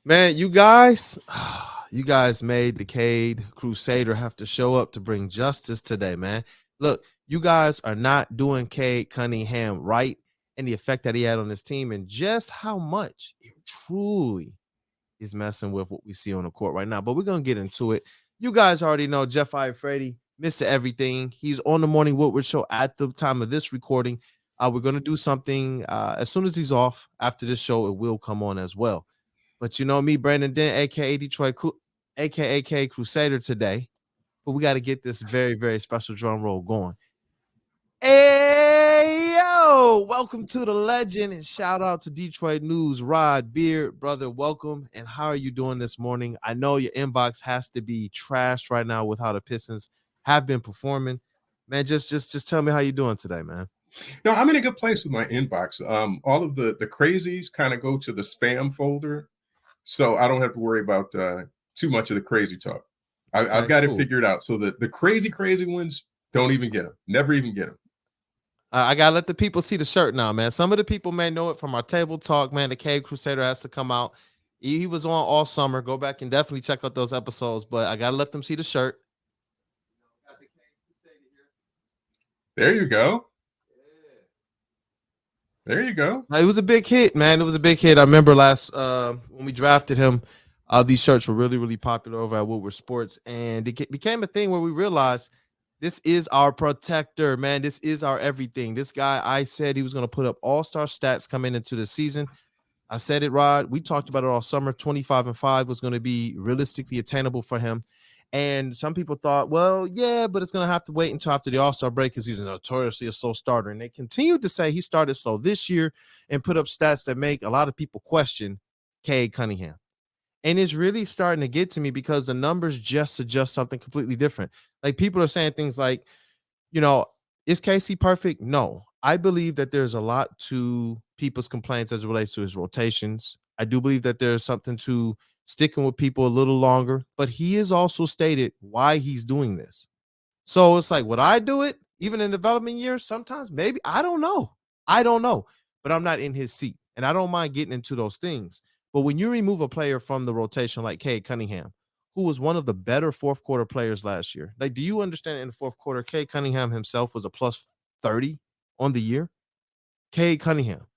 Man, you guys, you guys made the Cade Crusader have to show up to bring justice today, man. Look, you guys are not doing Cade Cunningham right and the effect that he had on his team and just how much it truly is messing with what we see on the court right now. But we're going to get into it. You guys already know Jeff Iafredi, Mr. Everything. He's on the Morning Woodward show at the time of this recording. We're going to do something as soon as he's off after this show. It will come on as well. But you know me, Brandon Dent, aka Detroit, aka Crusader today. But we got to get this very, very special drum roll going. Hey yo, welcome to the legend and shout out to Detroit News, Rod Beard, brother. Welcome. And how are you doing this morning? I know your inbox has to be trashed right now with how the Pistons have been performing. Man, just tell me how you doing today, man. No, I'm in a good place with my inbox. All of the crazies kind of go to the spam folder, so I don't have to worry about too much of the crazy talk. I've got it figured out. So the crazy ones don't even get them. Never even get them. I gotta let the people see the shirt now, man. Some of the people may know it from our table talk, man. The Cade Crusader has to come out. He was on all summer. Go back and definitely check out those episodes. But I gotta let them see the shirt. There you go. There you go. It was a big hit, man. It was a big hit. I remember last when we drafted him, these shirts were really, really popular over at Woodward Sports, and it became a thing where we realized this is our protector, man. This is our everything. This guy, I said he was going to put up all-star stats coming into the season. I said it, Rod. We talked about it all summer. 25-5 was going to be realistically attainable for him. And some people thought, well, yeah, but it's going to have to wait until after the All-Star break because he's notoriously a slow starter. And they continued to say he started slow this year and put up stats that make a lot of people question Cade Cunningham. And it's really starting to get to me because the numbers just suggest something completely different. Like people are saying things like, you know, is KC perfect? No. I believe that there's a lot to people's complaints as it relates to his rotations. I do believe that there's something to sticking with people a little longer, but he has also stated why he's doing this. So it's like, would I do it even in development years? Sometimes, maybe. I don't know, but I'm not in his seat, and I don't mind getting into those things. But when you remove a player from the rotation like Cade Cunningham, who was one of the better fourth quarter players last year, like, do you understand in the fourth quarter, Cade Cunningham himself was a plus 30 on the year? Cade Cunningham.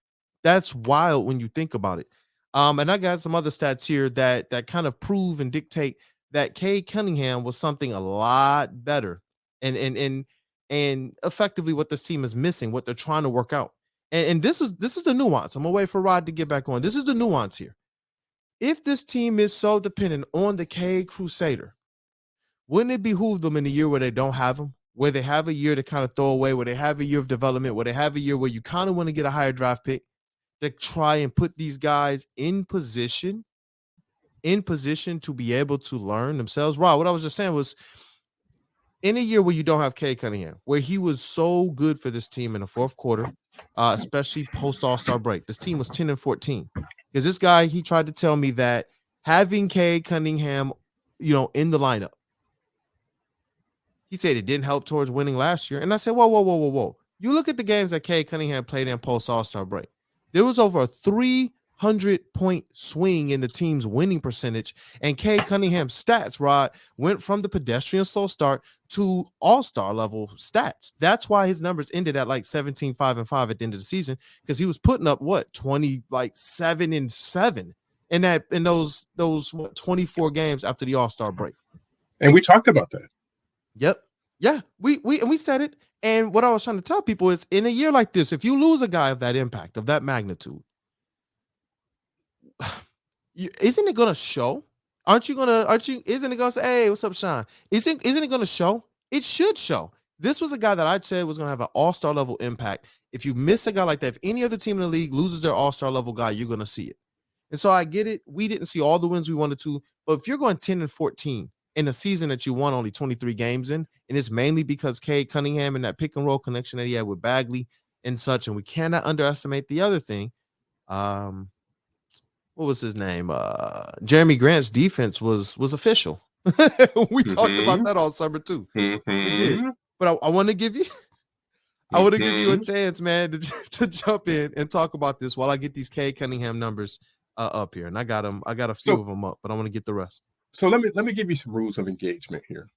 That's wild when you think about it. And I got some other stats here that kind of prove and dictate that Cade Cunningham was something a lot better and effectively what this team is missing, what they're trying to work out. And this is the nuance. I'm gonna wait for Rod to get back on. This is the nuance here. If this team is so dependent on the Cade Crusader, wouldn't it behoove them in a year where they don't have him, where they have a year to kind of throw away, where they have a year of development, where they have a year where you kind of want to get a higher draft pick, to try and put these guys in position to be able to learn themselves? Rob, what I was just saying was, in a year where you don't have Cade Cunningham, where he was so good for this team in the fourth quarter, especially post All-Star break, this team was 10-14. Because this guy, he tried to tell me that having Cade Cunningham, in the lineup, he said it didn't help towards winning last year. And I said, whoa. You look at the games that Cade Cunningham played in post All-Star break. There was over a 300-point swing in the team's winning percentage, and Cade Cunningham's stats, Rod, went from the pedestrian slow start to all-star level stats. That's why his numbers ended at like 17-5-5 at the end of the season, because he was putting up 7-7 in those 24 games after the All-Star break. And we talked about that. Yep. Yeah, we said it. And what I was trying to tell people is, in a year like this, if you lose a guy of that impact, of that magnitude, isn't it going to show? Isn't it going to say, hey, what's up, Sean? Isn't it going to show? It should show. This was a guy that I said was going to have an all-star level impact. If you miss a guy like that, if any other team in the league loses their all-star level guy, you're going to see it. And so I get it. We didn't see all the wins we wanted to, but if you're going 10-14, in a season that you won only 23 games in, and it's mainly because Cade Cunningham and that pick and roll connection that he had with Bagley and such, and we cannot underestimate the other thing. What was his name? Jeremy Grant's defense was official. We talked about that all summer too. We did. But I want to give you a chance, man, to jump in and talk about this while I get these Cade Cunningham numbers up here, and I got them. I got a few So of them up, but I want to get the rest. so let me give you some rules of engagement here.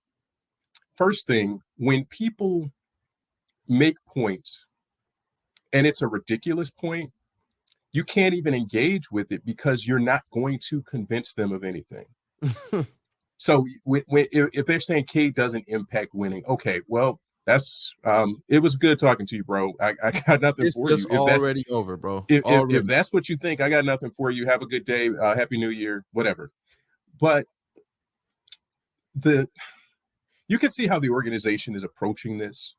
First thing, when people make points and it's a ridiculous point, you can't even engage with it because you're not going to convince them of anything. So if they're saying Cade doesn't impact winning, okay, well, that's it was good talking to you, bro. I got nothing It's for you. just already over, bro. If that's what you think, I got nothing for you. Have a good day. Happy New Year, whatever. But you can see how the organization is approaching this,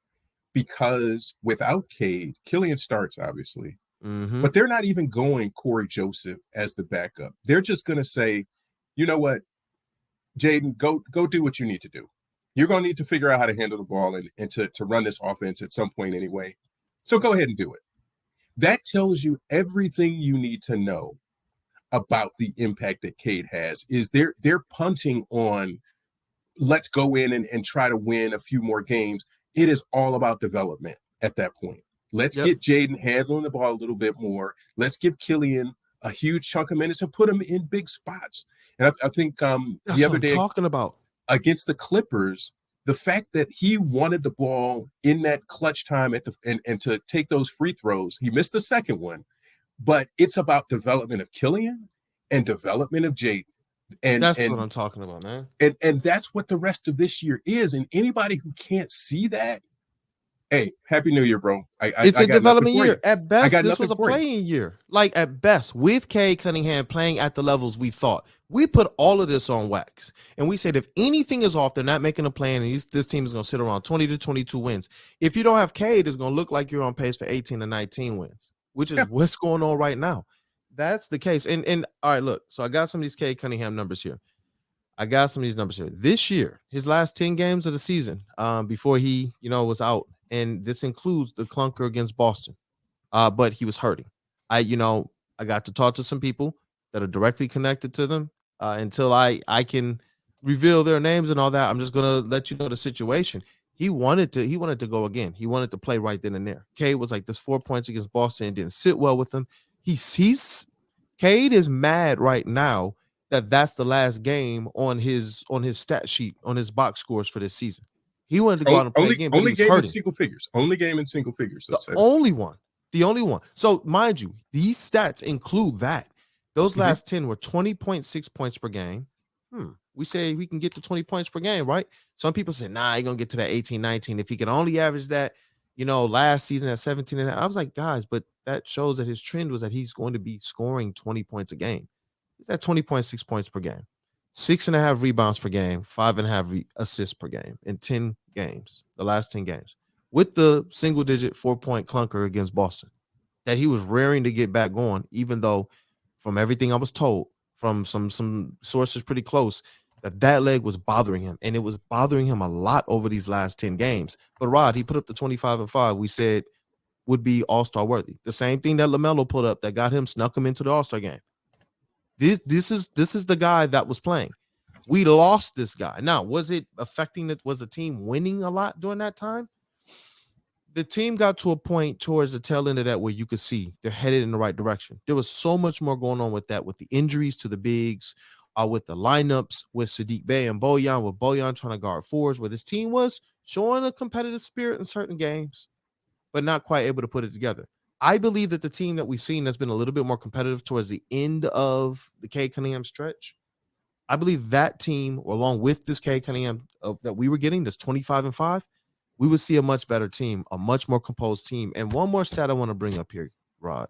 because without Cade, Killian starts, obviously, but they're not even going Corey Joseph as the backup. They're just going to say, you know what, Jaden, go do what you need to do. You're going to need to figure out how to handle the ball and to run this offense at some point anyway. So go ahead and do it. That tells you everything you need to know about the impact that Cade has. Is they're punting on, let's go in and try to win a few more games. It is all about development at that point. Let's get Jaden handling the ball a little bit more. Let's give Killian a huge chunk of minutes and put him in big spots. And I think that's the other day talking about against the Clippers, the fact that he wanted the ball in that clutch time and to take those free throws, he missed the second one, but it's about development of Killian and development of Jaden. And that's what I'm talking about, man. And that's what the rest of this year is. And anybody who can't see that, hey, Happy New Year, bro. It's a development year. At best, this was a playing playing year. Like, at best, with Cade Cunningham playing at the levels we thought, we put all of this on wax. And we said if anything is off, they're not making a plan, and this team is going to sit around 20 to 22 wins. If you don't have Cade, it's going to look like you're on pace for 18 to 19 wins, which is what's going on right now. That's the case. And all right, look. So I got some of these Cade Cunningham numbers here. This year, his last 10 games of the season, before he, was out, and this includes the clunker against Boston, but he was hurting. I got to talk to some people that are directly connected to them. Until I can reveal their names and all that, I'm just gonna let you know the situation. He wanted to go again. He wanted to play right then and there. Cade was like, this 4 points against Boston, and didn't sit well with him. Cade is mad right now that's the last game on his stat sheet, on his box scores for this season. He wanted to go out and play again, but only he was game hurting. in single figures. Only game in single figures. The only one. So mind you, these stats include that. Those last 10 were 20.6 points per game. We say we can get to 20 points per game, right? Some people say, nah, he's going to get to that 18, 19. If he can only average that, last season at 17 and I was like, guys, but that shows that his trend was that he's going to be scoring 20 points a game. He's at 20.6 points per game, 6.5 rebounds per game, 5.5 assists per game in 10 games, the last 10 games, with the single-digit 4-point clunker against Boston that he was raring to get back going, even though from everything I was told from some sources pretty close, that leg was bothering him, and it was bothering him a lot over these last 10 games. But Rod, he put up the 25 and 5 we said would be all-star worthy. The same thing that LaMelo put up that got him, snuck him into the all-star game. This is the guy that was playing. We lost this guy. Now, was it affecting that? Was the team winning a lot during that time? The team got to a point towards the tail end of that where you could see they're headed in the right direction. There was so much more going on with that, with the injuries to the bigs, with the lineups, with Sadiq Bey and Bojan, with Bojan trying to guard fours, where this team was showing a competitive spirit in certain games, but not quite able to put it together. I believe that the team that we've seen that's been a little bit more competitive towards the end of the Cade Cunningham stretch, I believe that team, along with this Cade Cunningham that we were getting, this 25 and 5, we would see a much better team, a much more composed team. And one more stat I want to bring up here, Rod.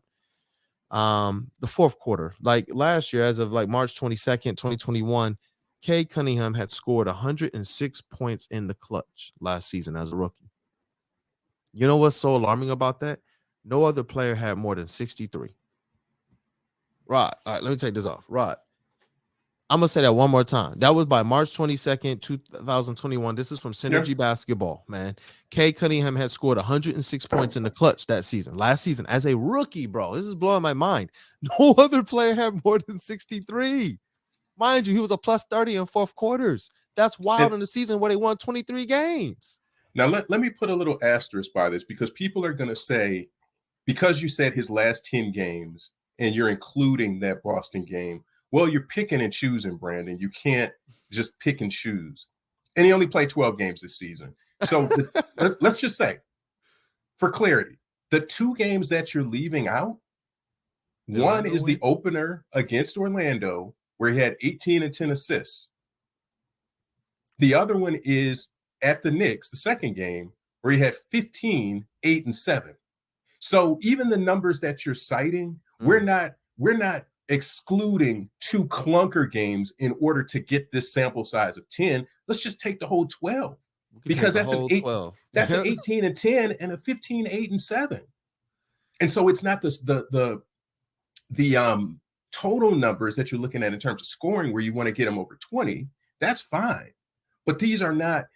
The fourth quarter, like last year, as of like March 22nd, 2021, Cade Cunningham had scored 106 points in the clutch last season as a rookie. You know what's so alarming about that? No other player had more than 63. Rod, all right, let me take this off. Rod, I'm going to say that one more time. That was by March 22nd, 2021. This is from Synergy Basketball, man. Cade Cunningham had scored 106 points in the clutch that season, last season, as a rookie, bro. This is blowing my mind. No other player had more than 63. Mind you, he was a plus 30 in fourth quarters. That's wild in the season where they won 23 games. Now, let me put a little asterisk by this, because people are going to say, because you said his last 10 games, and you're including that Boston game. Well, you're picking and choosing, Brandon. You can't just pick and choose. And he only played 12 games this season. So let's just say, for clarity, the 2 games that you're leaving out, one is the opener against Orlando, where he had 18 and 10 assists. The other one is at the Knicks, the second game, where he had 15, 8, and 7. So even the numbers that you're citing, we're not excluding 2 clunker games in order to get this sample size of 10. Let's just take the whole 12, because that's an 12. That's an 18 and 10 and a 15, 8, and 7. And so it's not the total numbers that you're looking at in terms of scoring where you want to get them over 20. That's fine. But these are not,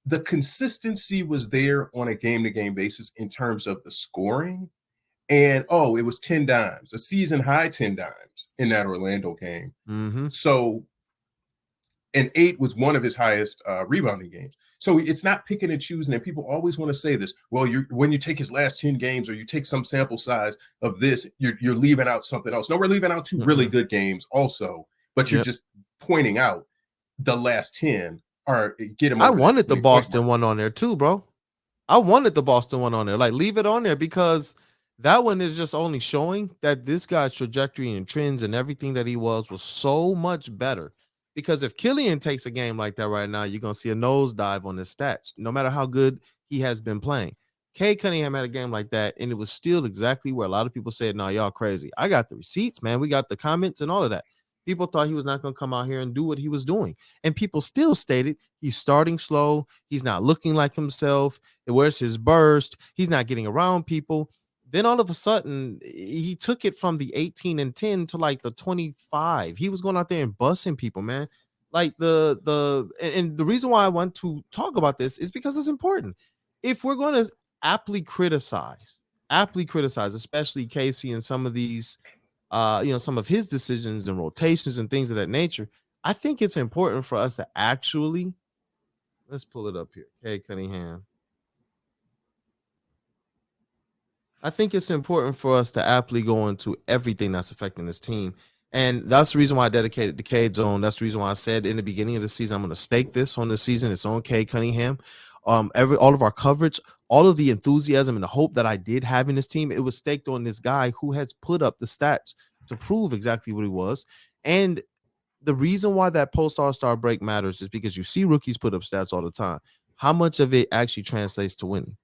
the consistency was there on a game-to-game basis in terms of the scoring. And, it was 10 dimes, a season-high 10 dimes in that Orlando game. Mm-hmm. So, and 8 was one of his highest rebounding games. So it's not picking and choosing. And people always want to say this, well, when you take his last 10 games or you take some sample size of this, you're leaving out something else. No, we're leaving out 2 really good games also. But you're just pointing out the last 10 are get him. I wanted the Boston one on there too, bro. I wanted the Boston one on there. Like, leave it on there, because that one is just only showing that this guy's trajectory and trends and everything that he was so much better. Because if Killian takes a game like that right now, you're going to see a nosedive on his stats, no matter how good he has been playing. Cade Cunningham had a game like that, and it was still exactly where a lot of people said, no, y'all crazy. I got the receipts, man. We got the comments and all of that. People thought he was not going to come out here and do what he was doing. And people still stated he's starting slow. He's not looking like himself. Where's his burst? He's not getting around people. Then all of a sudden, he took it from the 18 and 10 to like the 25. He was going out there and busting people, man. Like and the reason why I want to talk about this is because it's important. If we're going to aptly criticize, especially Casey and some of these, some of his decisions and rotations and things of that nature, I think it's important for us to actually, let's pull it up here. Cade Cunningham. I think it's important for us to aptly go into everything that's affecting this team. And that's the reason why I dedicated the Cade Zone. That's the reason why I said in the beginning of the season, I'm going to stake this on the season. It's on Cade Cunningham. All of our coverage, all of the enthusiasm and the hope that I did have in this team, it was staked on this guy who has put up the stats to prove exactly what he was. And the reason why that post All-Star break matters is because you see rookies put up stats all the time. How much of it actually translates to winning?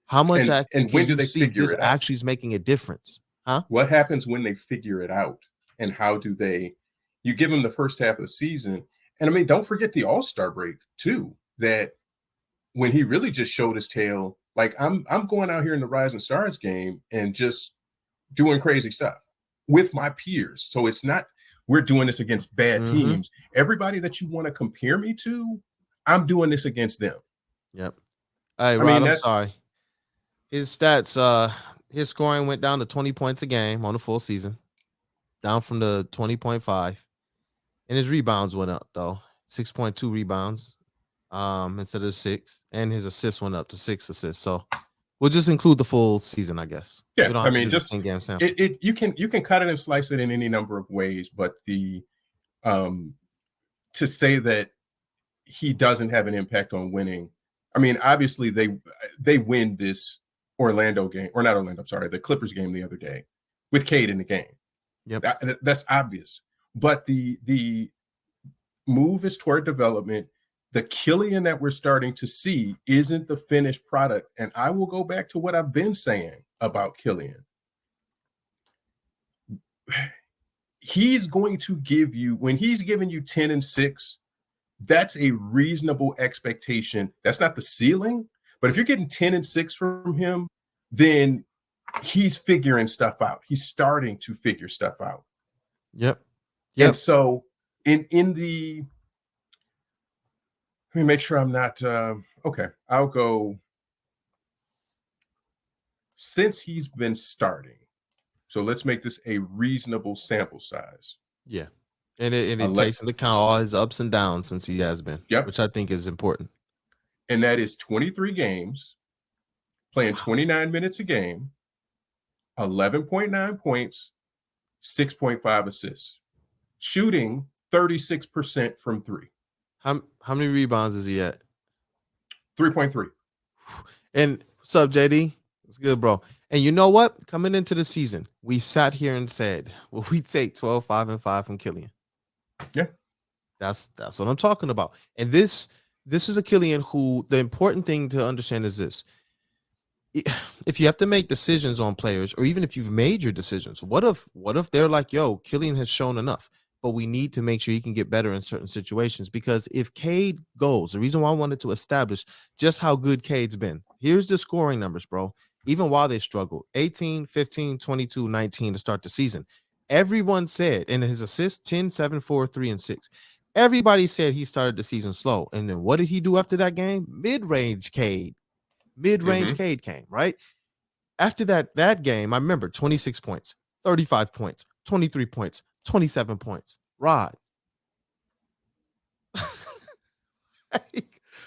How much and when do they figure it out? Actually is making a difference? Huh? What happens when they figure it out? And how do they? You give them the first half of the season, and I mean, don't forget the All-Star break too. That when he really just showed his tail, like I'm going out here in the Rising Stars game and just doing crazy stuff with my peers. So it's not we're doing this against bad teams. Everybody that you want to compare me to, I'm doing this against them. Yep. Hey, Rod, I'm sorry. His stats, his scoring went down to 20 points a game on the full season, down from the 20.5. And his rebounds went up, though. 6.2 rebounds instead of 6. And his assists went up to 6 assists. So we'll just include the full season, I guess. Yeah, I mean, just game sample. You can cut it and slice it in any number of ways, but to say that he doesn't have an impact on winning, I mean, obviously they win this Orlando game, or not Orlando, I'm sorry, the Clippers game the other day with Cade in the game. Yep. That's obvious. But the move is toward development. The Killian that we're starting to see isn't the finished product. And I will go back to what I've been saying about Killian. He's going to give you, when he's giving you 10 and 6, that's a reasonable expectation. That's not the ceiling. But if you're getting 10 and 6 from him, then he's figuring stuff out. He's starting to figure stuff out. Yep. And so in the, let me make sure I'm not, okay, I'll go, since he's been starting, so let's make this a reasonable sample size. Yeah. And it takes into account all his ups and downs since he has been, which I think is important. And that is 23 games, playing 29 minutes a game, 11.9 points, 6.5 assists, shooting 36% from three. How many rebounds is he at? 3.3. And what's up, JD? It's good, bro. And you know what? Coming into the season, we sat here and said, well, we take 12, 5, and 5 from Killian. Yeah. That's what I'm talking about. And this is a Killian who, the important thing to understand is this. If you have to make decisions on players, or even if you've made your decisions, what if they're like, yo, Killian has shown enough, but we need to make sure he can get better in certain situations? Because if Cade goes, the reason why I wanted to establish just how good Cade's been, here's the scoring numbers, bro. Even while they struggled, 18, 15, 22, 19 to start the season. Everyone said, in his assists, 10, 7, 4, 3, and 6. Everybody said he started the season slow. And then what did he do after that game? Mid-range Cade came, right? After that game, I remember 26 points, 35 points, 23 points, 27 points. Rod.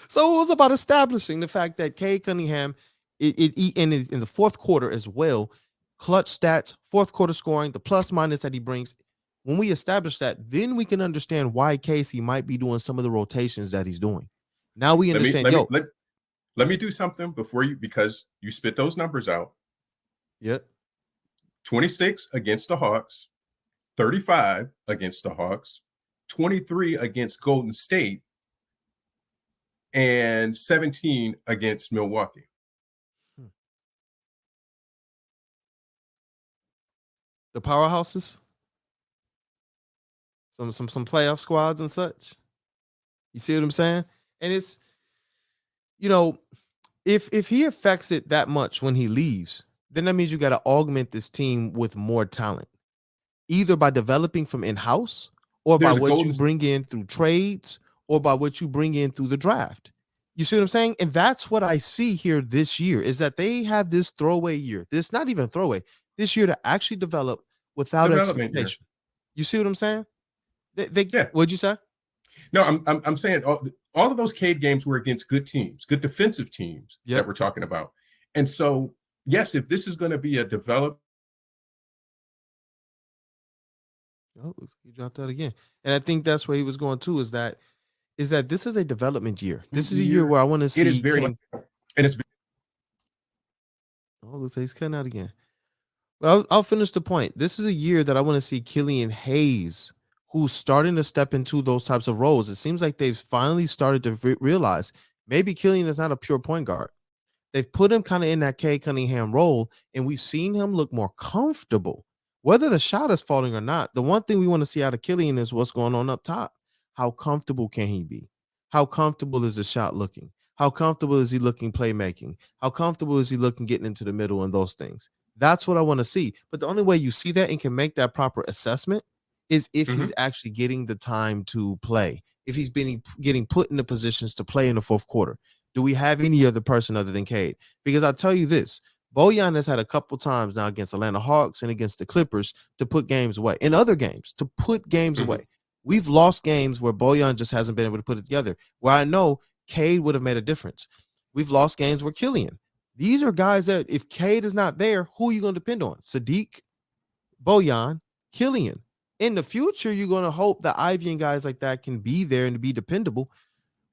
So it was about establishing the fact that Cade Cunningham, in the fourth quarter as well, clutch stats, fourth quarter scoring, the plus minus that he brings. When we establish that, then we can understand why Casey might be doing some of the rotations that he's doing. Now we understand. Let me do something before you, because you spit those numbers out. Yep. 26 against the Hawks, 35 against the Hawks, 23 against Golden State, and 17 against Milwaukee. The powerhouses, some playoff squads and such. You see what I'm saying? And it's, if he affects it that much when he leaves, then that means you got to augment this team with more talent, either by developing from in-house, or by what you bring in through trades, or by what you bring in through the draft. You see what I'm saying? And that's what I see here this year, is that they have this throwaway year. This not even throwaway. This year to actually develop without expectation. You see what I'm saying? Yeah. What'd you say? No, I'm saying all of those Cade games were against good teams, good defensive teams that we're talking about. And so, yes, if this is going to be a develop. Oh, he dropped out again. And I think that's where he was going to, is that this is a development year. This is a year where I want to see. It is very much, and it's. Oh, looks like he's cutting out again. But I'll finish the point. This is a year that I want to see Killian Hayes, who's starting to step into those types of roles. It seems like they've finally started to realize maybe Killian is not a pure point guard. They've put him kind of in that Cade Cunningham role, and we've seen him look more comfortable. Whether the shot is falling or not, the one thing we want to see out of Killian is what's going on up top. How comfortable can he be? How comfortable is the shot looking? How comfortable is he looking playmaking? How comfortable is he looking getting into the middle and those things? That's what I want to see. But the only way you see that and can make that proper assessment is if he's actually getting the time to play, if he's getting put in the positions to play in the fourth quarter. Do we have any other person other than Cade? Because I'll tell you this, Bojan has had a couple times now against Atlanta Hawks and against the Clippers to put games away. In other games, to put games away. We've lost games where Bojan just hasn't been able to put it together, where I know Cade would have made a difference. We've lost games where Killian. These are guys that if Cade is not there, who are you going to depend on? Sadiq, Bojan, Killian. In the future, you're going to hope that Ivy and guys like that can be there and be dependable.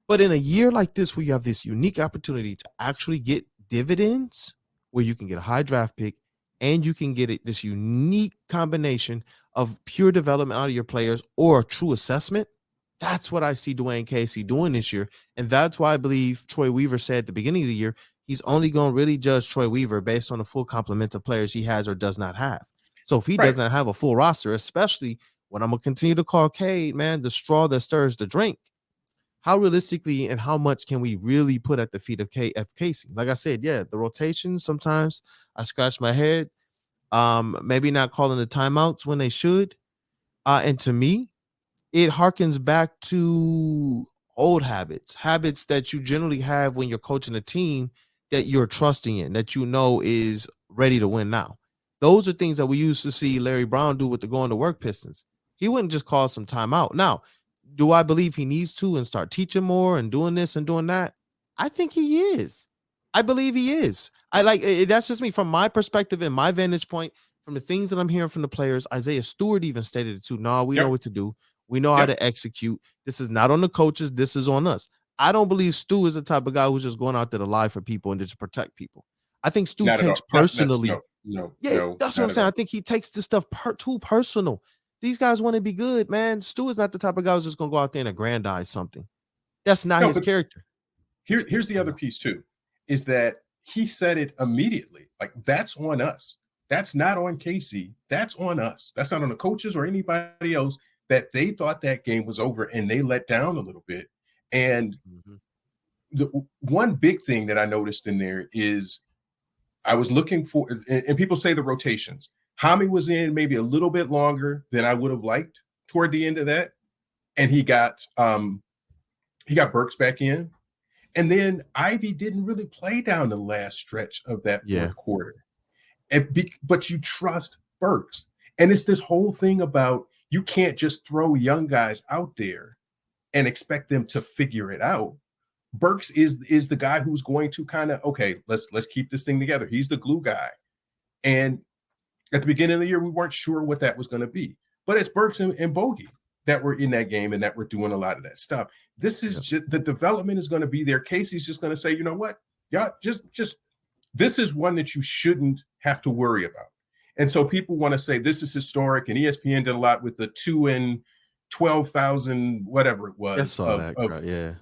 But in a year like this, where you have this unique opportunity to actually get dividends, where you can get a high draft pick and you can get this unique combination of pure development out of your players or a true assessment, that's what I see Dwayne Casey doing this year. And that's why I believe Troy Weaver said at the beginning of the year, he's only going to really judge Troy Weaver based on the full complement of players he has or does not have. So if he doesn't have a full roster, especially when I'm going to continue to call Cade, man, the straw that stirs the drink, how realistically and how much can we really put at the feet of Casey? Like I said, yeah, the rotation, sometimes I scratch my head. Maybe not calling the timeouts when they should. And to me, it harkens back to old habits that you generally have when you're coaching a team that you're trusting in, that you know is ready to win now. Those are things that we used to see Larry Brown do with the going to work Pistons. He wouldn't just call some timeout. Now, do I believe he needs to and start teaching more and doing this and doing that? I think he is. I believe he is. That's just me from my perspective and my vantage point. from the things that I'm hearing from the players, Isaiah Stewart even stated it too. No, we know Yep. what to do. We know how Yep. to execute. This is not on the coaches. This is on us. I don't believe Stu is the type of guy who's just going out there to lie for people and just protect people. I think Stu Not at all. takes personally. No, That's what I'm not at saying. all. I think he takes this stuff too personal. These guys want to be good, man. Stu is not the type of guy who's just going to go out there and aggrandize something. That's not No, his but character. Here's the other piece too, is that he said it immediately. Like, that's on us. That's not on Casey. That's on us. That's not on the coaches or anybody else, that they thought that game was over and they let down a little bit. And the one big thing that I noticed in there is I was looking for, and people say the rotations. Hami was in maybe a little bit longer than I would have liked toward the end of that. And he got Burks back in. And then Ivy didn't really play down the last stretch of that fourth quarter. But you trust Burks. And it's this whole thing about you can't just throw young guys out there and expect them to figure it out. Burks is the guy who's going to kind of, okay, let's keep this thing together. He's the glue guy. And at the beginning of the year, we weren't sure what that was going to be. But it's Burks and Bogey that were in that game and that were doing a lot of that stuff. This is just, the development is going to be there. Casey's just going to say, you know what? Y'all just this is one that you shouldn't have to worry about. And so people want to say this is historic, and ESPN did a lot with the 2 and 12,000, whatever it was. I saw that, yeah.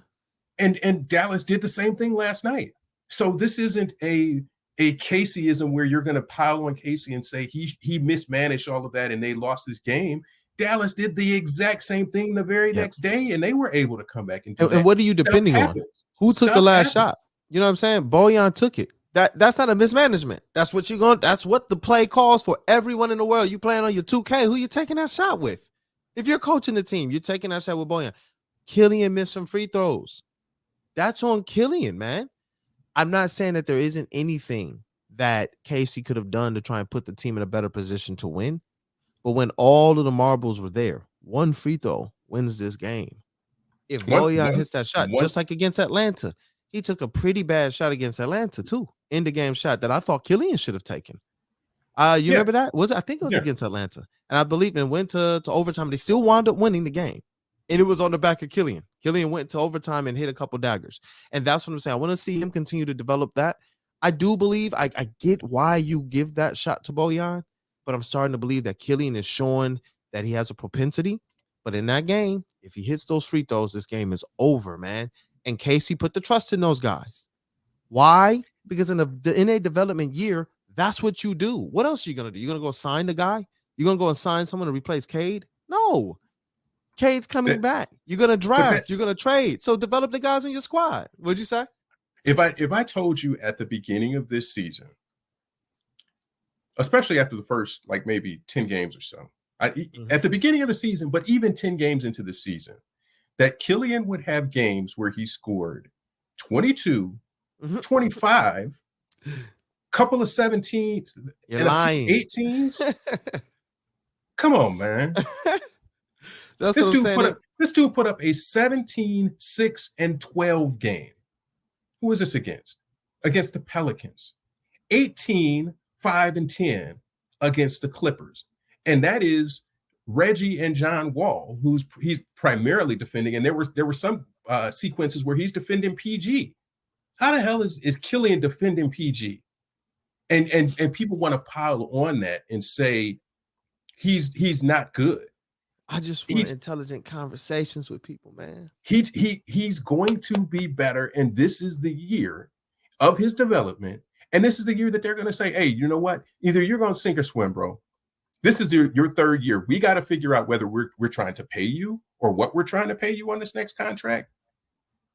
And Dallas did the same thing last night. So this isn't a Caseyism where you're going to pile on Casey and say he mismanaged all of that and they lost this game. Dallas did the exact same thing the very next day, and they were able to come back and do that. And what are you depending on? Who took the last shot? You know what I'm saying? Bojan took it. That's not a mismanagement. That's what you're going. That's what the play calls for. Everyone in the world. You playing on your 2K. Who you taking that shot with? If you're coaching the team, you're taking that shot with Bojan. Killian missed some free throws. That's on Killian, man. I'm not saying that there isn't anything that Casey could have done to try and put the team in a better position to win. But when all of the marbles were there, one free throw wins this game. If Bojan hits that shot, just like against Atlanta, he took a pretty bad shot against Atlanta too. In the game shot that I thought Killian should have taken. You remember that? I think it was against Atlanta. And I believe it went to overtime. They still wound up winning the game. And it was on the back of Killian. Killian went to overtime and hit a couple daggers. And that's what I'm saying. I want to see him continue to develop that. I do believe I get why you give that shot to Bojan, but I'm starting to believe that Killian is showing that he has a propensity. But in that game, if he hits those free throws, this game is over, man. And Casey put the trust in those guys. Why? Because in a development year, that's what you do. What else are you going to do? You're going to go sign the guy? You're going to go and sign someone to replace Cade? No. Cade's coming back. You're going to draft. You're going to trade. So develop the guys in your squad. What'd you say? If I told you at the beginning of this season, especially after the first, like maybe 10 games or so, at the beginning of the season, but even 10 games into the season, that Killian would have games where he scored 22, 25, couple of 17s, You're lying. 18s. Come on, man. That's what I'm saying. This dude put up a 17, 6, and 12 game. Who is this against? Against the Pelicans. 18, 5, and 10 against the Clippers. And that is Reggie and John Wall, he's primarily defending. And there were some sequences where he's defending PG. How the hell is Killian defending PG? And people want to pile on that and say he's not good. I just want intelligent conversations with people, man. He's going to be better, and this is the year of his development. And this is the year that they're going to say, hey, you know what? Either you're going to sink or swim, bro. This is your third year. We got to figure out whether we're trying to pay you or what we're trying to pay you on this next contract.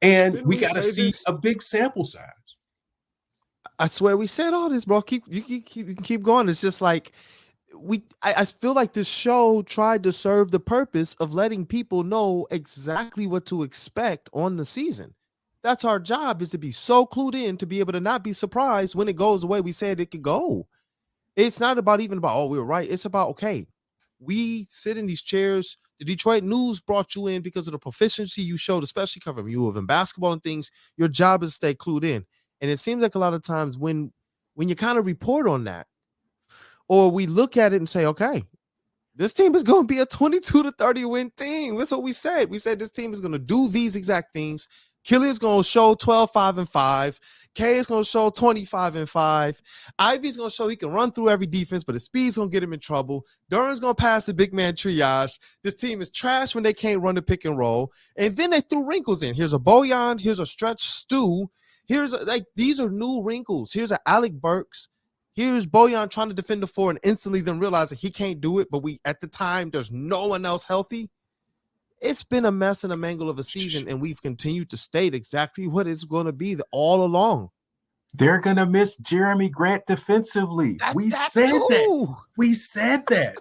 And we got to see a big sample size. I swear we said all this, bro. Keep going. It's just like I feel like this show tried to serve the purpose of letting people know exactly what to expect on the season. That's our job, is to be so clued in to be able to not be surprised when it goes the way we said it could go. It's not about we were right. It's about, okay, we sit in these chairs. The Detroit News brought you in because of the proficiency you showed, especially covering U of M basketball and things. Your job is to stay clued in. And it seems like a lot of times when you kind of report on that, or we look at it and say, okay, this team is going to be a 22-30 win team. That's what we said. We said this team is going to do these exact things. Killian's going to show 12-5-5. K is going to show 25-5. Ivy's going to show he can run through every defense, but his speed's going to get him in trouble. Duran's going to pass the big man triage. This team is trash when they can't run the pick and roll. And then they threw wrinkles in. Here's a Bojan. Here's a stretch Stu. These are new wrinkles. Here's an Alec Burks. Here's Bojan trying to defend the 4 and instantly then realize that he can't do it, but at the time, there's no one else healthy. It's been a mess and a mangle of a season, and we've continued to state exactly what it's going to be all along. They're going to miss Jeremy Grant defensively. We said that. We said that.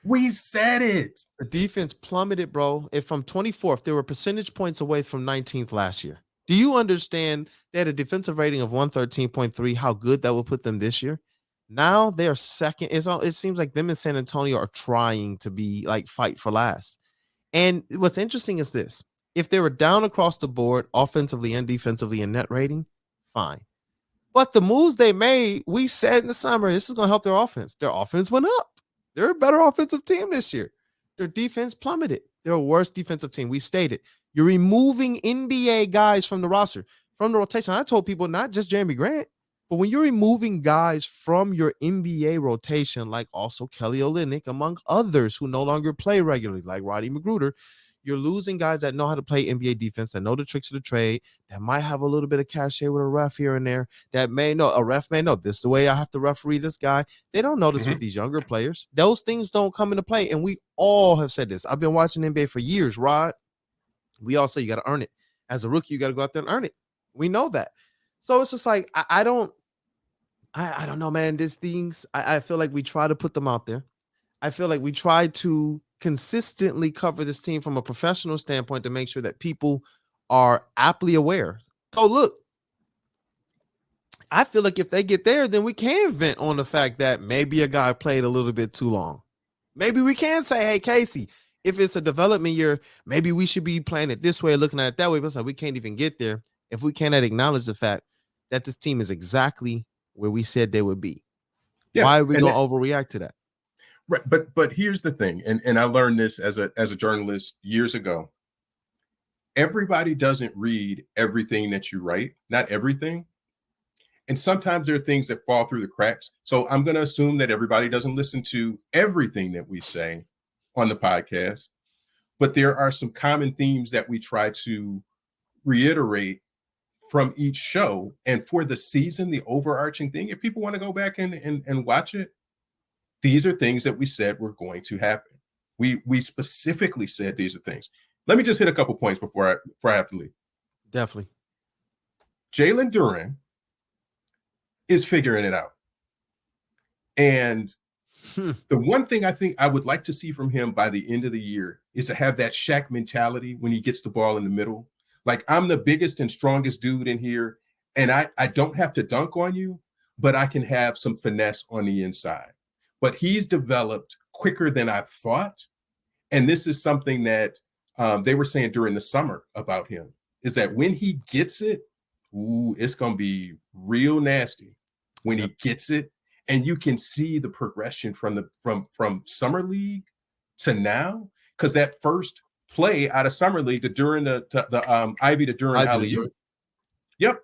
We said it. The defense plummeted, bro. From 24th, they were percentage points away from 19th last year. Do you understand they had a defensive rating of 113.3, how good that will put them this year? Now they're second. It seems like them and San Antonio are trying to be like fight for last. And what's interesting is this. If they were down across the board, offensively and defensively in net rating, fine. But the moves they made, we said in the summer, this is going to help their offense. Their offense went up. They're a better offensive team this year. Their defense plummeted. They're a worse defensive team. We stated. You're removing NBA guys from the roster, from the rotation. I told people not just Jeremy Grant, but when you're removing guys from your NBA rotation, like also Kelly Olynyk, among others who no longer play regularly, like Roddy Magruder, you're losing guys that know how to play NBA defense, that know the tricks of the trade, that might have a little bit of cachet with a ref here and there, that a ref may know this is the way I have to referee this guy. They don't know this with these younger players. Those things don't come into play, and we all have said this. I've been watching NBA for years, Rod. We all say you got to earn it. As a rookie, you got to go out there and earn it. We know that. So it's just like, I don't know, man. These things, I feel like we try to put them out there. I feel like we try to consistently cover this team from a professional standpoint to make sure that people are aptly aware. So look, I feel like if they get there, then we can vent on the fact that maybe a guy played a little bit too long. Maybe we can say, hey, Casey, if it's a development year, maybe we should be playing it this way, looking at it that way. But it's like we can't even get there if we cannot acknowledge the fact that this team is exactly where we said they would be. Yeah, why are we going to overreact to that? Right, but here's the thing, and I learned this as a journalist years ago. Everybody doesn't read everything that you write, not everything. And sometimes there are things that fall through the cracks. So I'm going to assume that everybody doesn't listen to everything that we say on the podcast, but there are some common themes that we try to reiterate from each show. And for the season, the overarching thing, if people want to go back and watch it, these are things that we said were going to happen. We specifically said these are things. Let me just hit a couple points before I have to leave. Definitely. Jalen Duren is figuring it out. And the one thing I think I would like to see from him by the end of the year is to have that Shaq mentality when he gets the ball in the middle. Like, I'm the biggest and strongest dude in here, and I don't have to dunk on you, but I can have some finesse on the inside. But he's developed quicker than I thought. And this is something that they were saying during the summer about him, is that when he gets it, it's going to be real nasty when he gets it. And you can see the progression from summer league to now, because that first play out of summer league to during the Ivy to Duren alley-oop. Yep.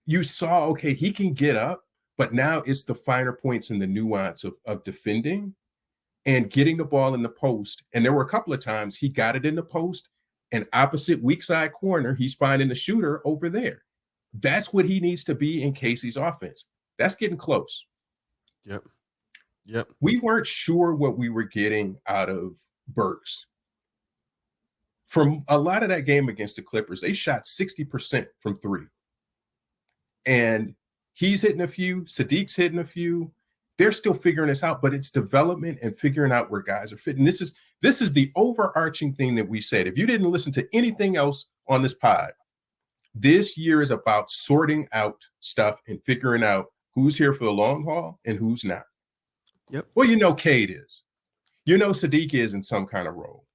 You saw, okay, he can get up, but now it's the finer points and the nuance of defending and getting the ball in the post. And there were a couple of times he got it in the post, and opposite weak side corner, he's finding the shooter over there. That's what he needs to be in Casey's offense. That's getting close. Yep. We weren't sure what we were getting out of Burks. From a lot of that game against the Clippers, they shot 60% from three. And he's hitting a few, Sadiq's hitting a few. They're still figuring this out, but it's development and figuring out where guys are fitting. This is the overarching thing that we said. If you didn't listen to anything else on this pod, this year is about sorting out stuff and figuring out who's here for the long haul and who's not. Yep. Well, you know Cade is. You know Sadiq is in some kind of role.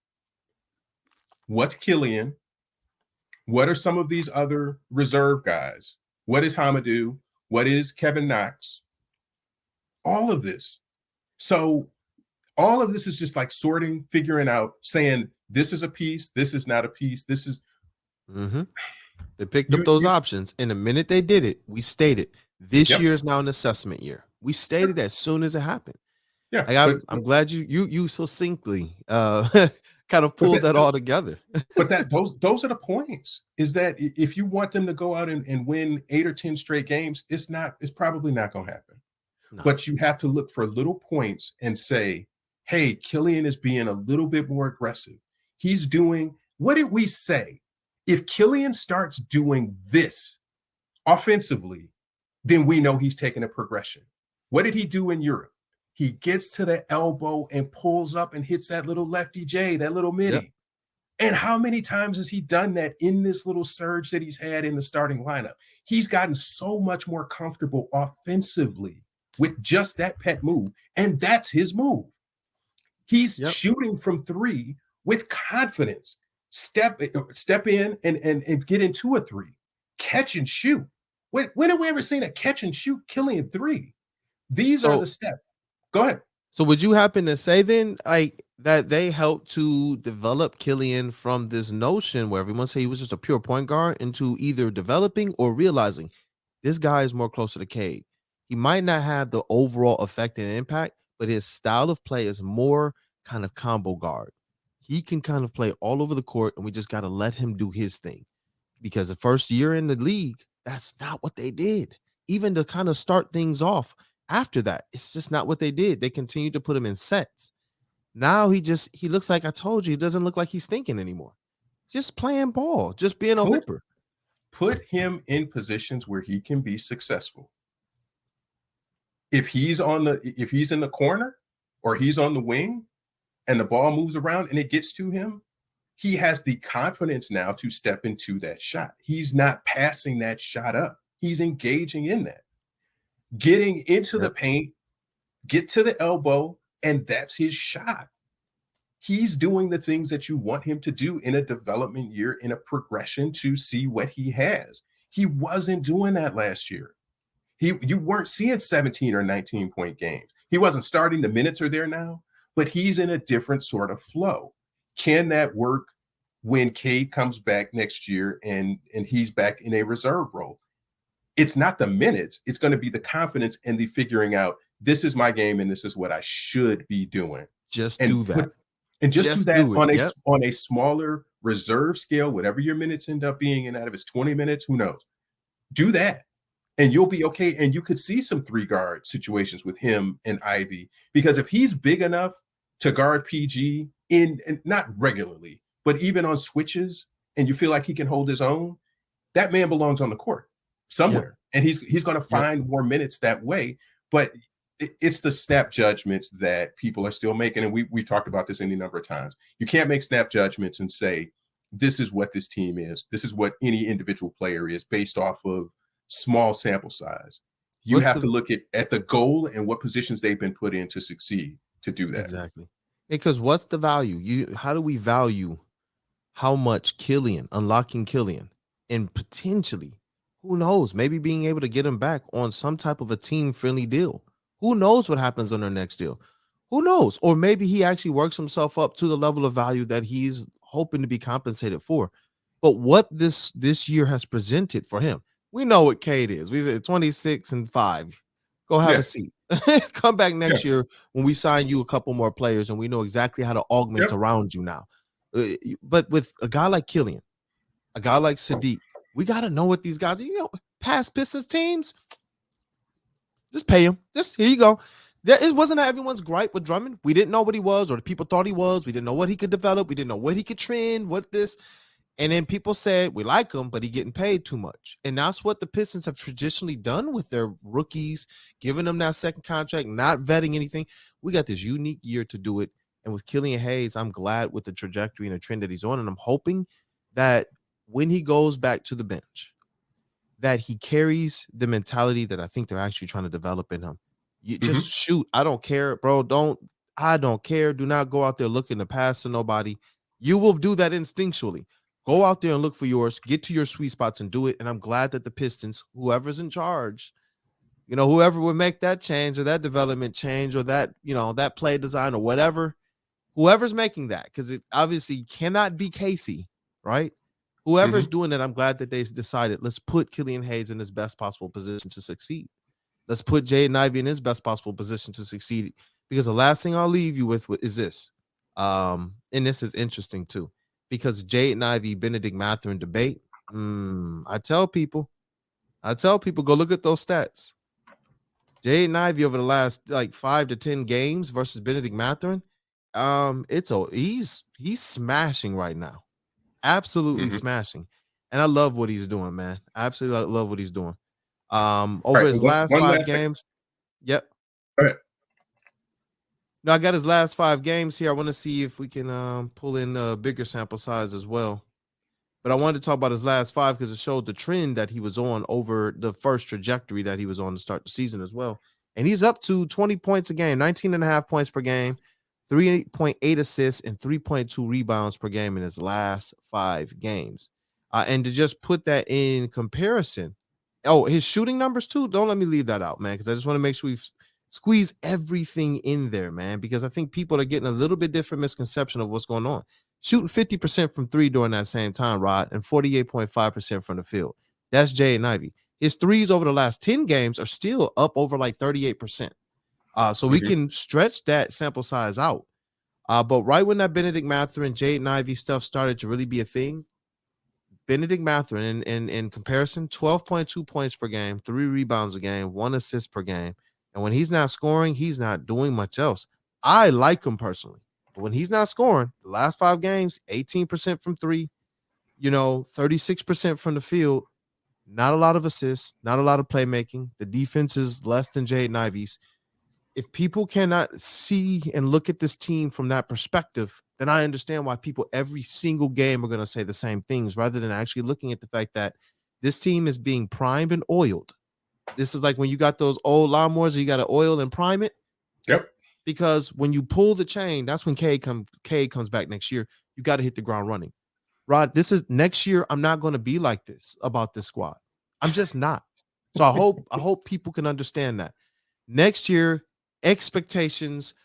What's Killian? What are some of these other reserve guys? What is Hamidou? What is Kevin Knox? All of this. So all of this is just like sorting, figuring out, saying this is a piece, this is not a piece, this is. Mm-hmm. They picked up those options, and the minute they did it, we stated this year is now an assessment year. We stated as soon as it happened. Yeah, I'm glad you succinctly kind of pulled that all together. But those are the points. Is that if you want them to go out and win 8 or 10 straight games, it's probably not going to happen. No. But you have to look for little points and say, hey, Killian is being a little bit more aggressive. He's doing, what did we say? If Killian starts doing this offensively, then we know he's taking a progression. What did he do in Europe? He gets to the elbow and pulls up and hits that little lefty J, that little midi. Yep. And how many times has he done that in this little surge that he's had in the starting lineup? He's gotten so much more comfortable offensively with just that pet move. And that's his move. He's shooting from 3 with confidence. Step in and get into a 3. Catch and shoot. When have we ever seen a catch and shoot Killian 3? These are the steps. Go ahead. So would you happen to say then like that they helped to develop Killian from this notion where everyone said he was just a pure point guard into either developing or realizing this guy is more closer to Cade. He might not have the overall effect and impact, but his style of play is more kind of combo guard. He can kind of play all over the court, and we just got to let him do his thing. Because the first year in the league, that's not what they did. Even to kind of start things off after that, it's just not what they did. They continued to put him in sets. Now he looks like, I told you, he doesn't look like he's thinking anymore. Just playing ball, just being a hooper. Put him in positions where he can be successful. If he's in the corner or he's on the wing and the ball moves around and it gets to him, he has the confidence now to step into that shot. He's not passing that shot up. He's engaging in that. Getting into the paint, get to the elbow, and that's his shot. He's doing the things that you want him to do in a development year, in a progression to see what he has. He wasn't doing that last year. You weren't seeing 17 or 19-point games. He wasn't starting. The minutes are there now, but he's in a different sort of flow. Can that work when Cade comes back next year and he's back in a reserve role? It's not the minutes. It's going to be the confidence and the figuring out, this is my game and this is what I should be doing. Just do that. On a smaller reserve scale, whatever your minutes end up being, and out of it's 20 minutes, who knows? Do that. And you'll be okay. And you could see some 3-guard situations with him and Ivy, because if he's big enough to guard PG in, and not regularly, but even on switches, and you feel like he can hold his own, that man belongs on the court somewhere. And he's going to find more minutes that way. But it's the snap judgments that people are still making. And we've talked about this any number of times. You can't make snap judgments and say, this is what this team is. This is what any individual player is based off of small sample size. You have to look at the goal and what positions they've been put in to succeed to do that. Exactly. Because what's the value? How do we value how much unlocking Killian, and potentially, who knows, maybe being able to get him back on some type of a team-friendly deal. Who knows what happens on their next deal? Who knows? Or maybe he actually works himself up to the level of value that he's hoping to be compensated for. But what this year has presented for him, we know what Cade is. We said 26-5. Go have a seat. Come back next year when we sign you a couple more players and we know exactly how to augment around you now. But with a guy like Killian, a guy like Sadiq, we got to know what these guys, past Pistons teams, just pay him. Just here you go. It wasn't everyone's gripe with Drummond. We didn't know what he was, or the people thought he was. We didn't know what he could develop. We didn't know what he could trend, what this. And then people said, we like him, but he's getting paid too much. And that's what the Pistons have traditionally done with their rookies, giving them that second contract, not vetting anything. We got this unique year to do it. And with Killian Hayes, I'm glad with the trajectory and the trend that he's on. And I'm hoping that when he goes back to the bench, that he carries the mentality that I think they're actually trying to develop in him. You just shoot. I don't care, bro. I don't care. Do not go out there looking to pass to nobody. You will do that instinctually. Go out there and look for yours, get to your sweet spots and do it. And I'm glad that the Pistons, whoever's in charge, You know, whoever would make that change or that development change or that, you know, that play design or whatever, whoever's making that, because it obviously cannot be Casey, right? Whoever's doing it, I'm glad that they decided, let's put Killian Hayes in his best possible position to succeed. Let's put Jaden Ivey in his best possible position to succeed. Because the last thing I'll leave you with is this. And this is interesting too. Because Jaden Ivey, Benedict Mathurin debate. I tell people, go look at those stats. Jaden Ivey over the last like 5 to 10 games versus Benedict Mathurin. He's smashing right now. Absolutely smashing. And I love what he's doing, man. I absolutely love what he's doing. Over his last 5 games. Yep. All right. No, I got his last 5 games here. I want to see if we can pull in a bigger sample size as well. But I wanted to talk about his last 5 because it showed the trend that he was on over the first trajectory that he was on to start the season as well. And he's up to 20 points a game, 19.5 points per game, 3.8 assists, and 3.2 rebounds per game in his last 5 games. And to just put that in comparison, his shooting numbers too. Don't let me leave that out, man, because I just want to make sure we squeeze everything in there, man, because I think people are getting a little bit different misconception of what's going on. Shooting 50% from 3 during that same time, Rod, and 48.5% from the field. That's Jaden Ivey. His threes over the last 10 games are still up over like 38%. So we can stretch that sample size out. But right when that Benedict Mathurin, Jaden Ivey stuff started to really be a thing, Benedict Mathurin in comparison, 12.2 points per game, 3 rebounds a game, 1 assist per game. And when he's not scoring, he's not doing much else. I like him personally. But when he's not scoring, the last 5 games, 18% from 3, 36% from the field, not a lot of assists, not a lot of playmaking. The defense is less than Jaden Ivey's. If people cannot see and look at this team from that perspective, then I understand why people every single game are going to say the same things rather than actually looking at the fact that this team is being primed and oiled. This is like when you got those old lawnmowers, you got to oil and prime it. Yep. Because when you pull the chain, that's when Cade comes back next year. You got to hit the ground running. Rod, this is next year. I'm not going to be like this about this squad. I'm just not. So I hope people can understand that. Next year, expectations,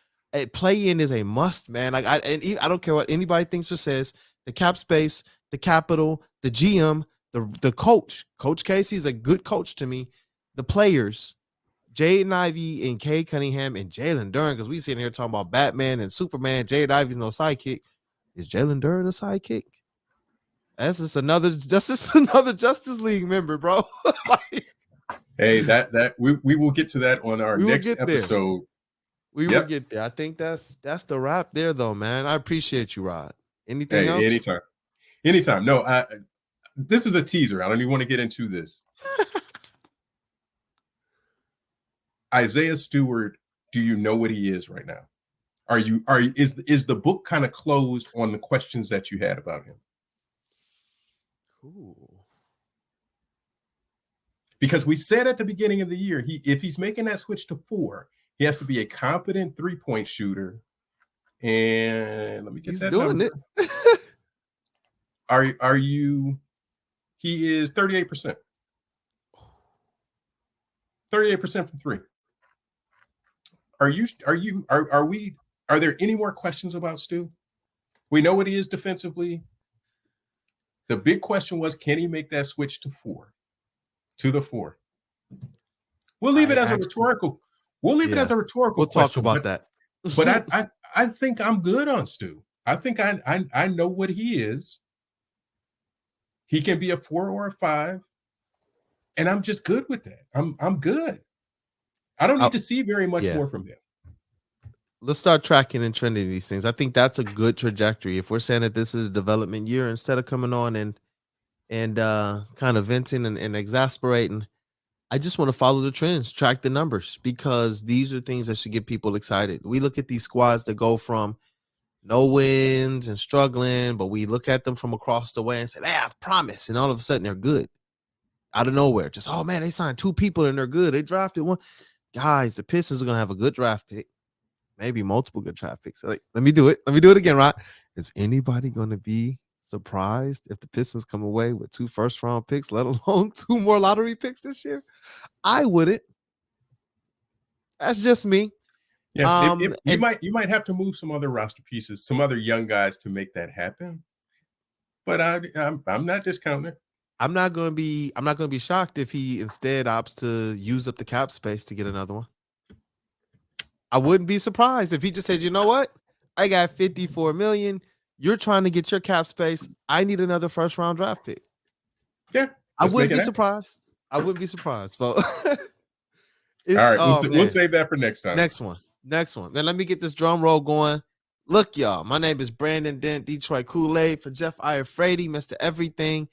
play-in is a must, man. Like I don't care what anybody thinks or says. The cap space, the capital, the GM, the coach. Coach Casey is a good coach to me. The players, Jaden Ivey and Cade Cunningham and Jalen Duren, because we sitting here talking about Batman and Superman. Jaden Ivey's no sidekick. Is Jalen Duren a sidekick? That's just another Justice League member, bro. Hey, that we will get to that on our next episode. We will get there. I think that's the wrap there, though, man. I appreciate you, Rod. Anything else? Anytime. No, this is a teaser. I don't even want to get into this. Isaiah Stewart, do you know what he is right now? Is the book kind of closed on the questions that you had about him? Ooh. Because we said at the beginning of the year, if he's making that switch to 4, he has to be a competent 3-point shooter. And let me get that doing number. It. Are you? He is 38%. 38% from 3. Are there any more questions about Stu? We know what he is defensively. The big question was, can he make that switch to 4? To the 4. We'll leave it as a rhetorical. We'll leave it as a rhetorical. We'll talk about that. But I think I'm good on Stu. I think I know what he is. He can be a 4 or a 5, and I'm just good with that. I'm good. I don't need to see very much more from him. Let's start tracking and trending these things. I think that's a good trajectory. If we're saying that this is a development year, instead of coming on and kind of venting and exasperating, I just want to follow the trends, track the numbers, because these are things that should get people excited. We look at these squads that go from no wins and struggling, but we look at them from across the way and say, they have promise, and all of a sudden they're good. Out of nowhere, just, oh man, they signed 2 people and they're good. They drafted 1. Guys, the Pistons are going to have a good draft pick. Maybe multiple good draft picks. Like, let me do it. Let me do it again, right? Is anybody going to be surprised if the Pistons come away with 2 first-round picks, let alone 2 more lottery picks this year? I wouldn't. That's just me. Yeah, you might have to move some other roster pieces, some other young guys to make that happen. But I'm not discounting it. I'm not gonna be shocked if he instead opts to use up the cap space to get another one. I wouldn't be surprised if he just said, you know what? I got 54 million. You're trying to get your cap space. I need another first round draft pick. Yeah. I wouldn't be surprised. I wouldn't be surprised, folks. All right, we'll save that for next time. Next one. Man, let me get this drum roll going. Look, y'all, my name is Brandon Dent, Detroit Kool-Aid. For Jeff Iafrady, Mr. Everything.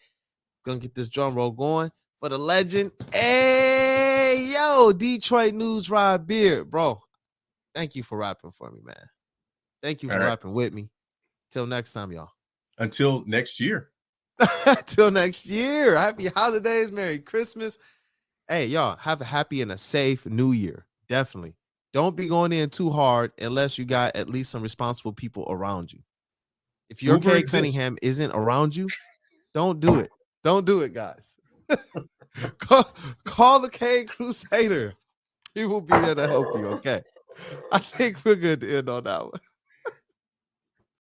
Gonna get this drum roll going for the legend. Hey, yo, Detroit News Rod Beard, bro. Thank you for rapping for me, man. Thank you for rapping with me. Till next time, y'all. Until next year. Till next year. Happy holidays. Merry Christmas. Hey, y'all, have a happy and a safe new year. Definitely. Don't be going in too hard unless you got at least some responsible people around you. If your Cade Cunningham isn't around you, don't do it. Don't do it, guys. Call the Cade Crusader. He will be there to help you, okay? I think we're good to end on that one.